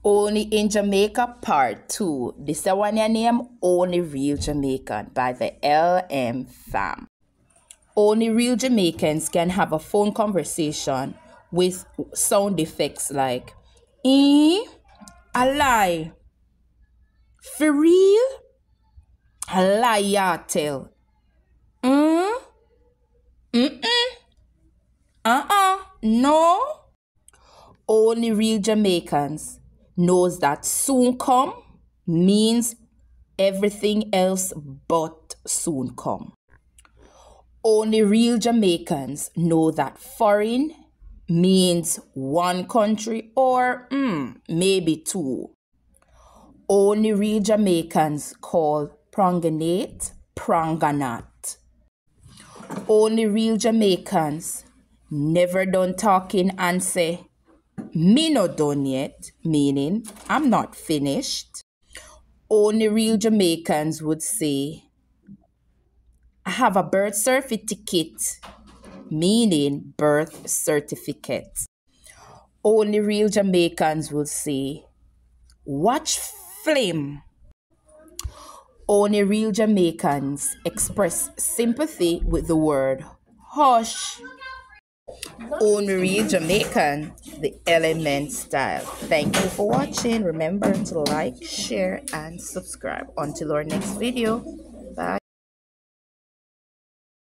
Only in Jamaica Part 2. This is the one I name Only Real Jamaican by the LM fam. Only real Jamaicans can have a phone conversation with sound effects like a lie, for real, a lie ya tell, no. Only real Jamaicans knows that soon come means everything else but soon come. Only real Jamaicans know that foreign means one country or maybe two. Only real Jamaicans call pranganate pranganat. Only real Jamaicans never done talking and say, me not done yet, meaning I'm not finished. Only real Jamaicans would say, I have a birth certificate, meaning birth certificate. Only real Jamaicans would say, watch film. Only real Jamaicans express sympathy with the word hush. Only real Jamaican, the element style. Thank you for watching. Remember to like, share, and subscribe. Until our next video.